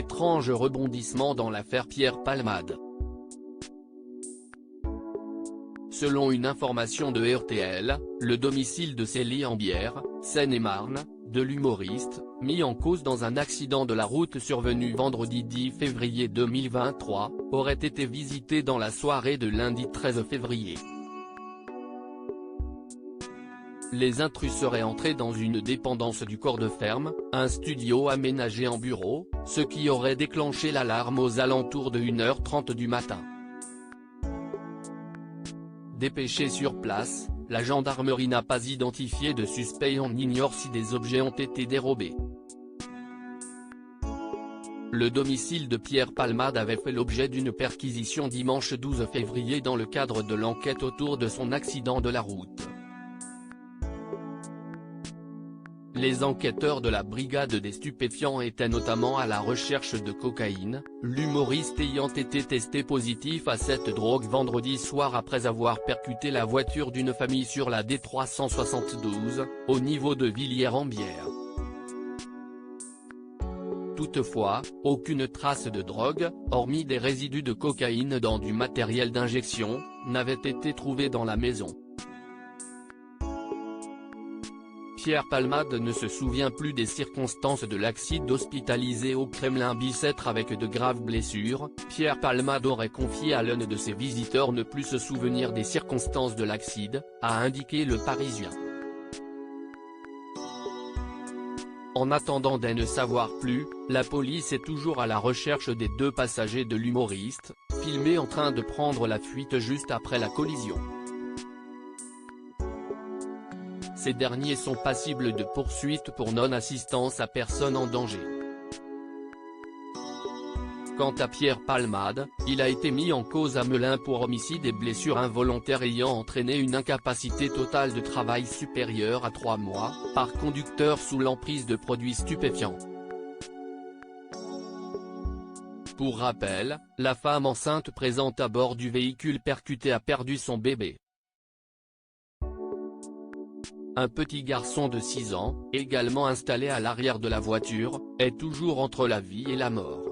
étrange rebondissement dans l'affaire Pierre Palmade. Selon une information de RTL, le domicile de Célie en Bière, Seine-et-Marne, de l'humoriste, mis en cause dans un accident de la route survenu vendredi 10 février 2023, aurait été visité dans la soirée de lundi 13 février. Les intrus seraient entrés dans une dépendance du corps de ferme, un studio aménagé en bureau, ce qui aurait déclenché l'alarme aux alentours de 1h30 du matin. Dépêché sur place, la gendarmerie n'a pas identifié de suspect et on ignore si des objets ont été dérobés. Le domicile de Pierre Palmade avait fait l'objet d'une perquisition dimanche 12 février dans le cadre de l'enquête autour de son accident de la route. Les enquêteurs de la brigade des stupéfiants étaient notamment à la recherche de cocaïne, l'humoriste ayant été testé positif à cette drogue vendredi soir après avoir percuté la voiture d'une famille sur la D372, au niveau de Villiers-en-Bière. Toutefois, aucune trace de drogue, hormis des résidus de cocaïne dans du matériel d'injection, n'avait été trouvée dans la maison. Pierre Palmade ne se souvient plus des circonstances de l'accident, hospitalisé au Kremlin-Bicêtre avec de graves blessures. Pierre Palmade aurait confié à l'un de ses visiteurs ne plus se souvenir des circonstances de l'accident, a indiqué Le Parisien. En attendant de ne savoir plus, la police est toujours à la recherche des deux passagers de l'humoriste, filmés en train de prendre la fuite juste après la collision. Ces derniers sont passibles de poursuites pour non-assistance à personne en danger. Quant à Pierre Palmade, il a été mis en cause à Melun pour homicide et blessures involontaires ayant entraîné une incapacité totale de travail supérieure à 3 mois, par conducteur sous l'emprise de produits stupéfiants. Pour rappel, la femme enceinte présente à bord du véhicule percuté a perdu son bébé. Un petit garçon de 6 ans, également installé à l'arrière de la voiture, est toujours entre la vie et la mort.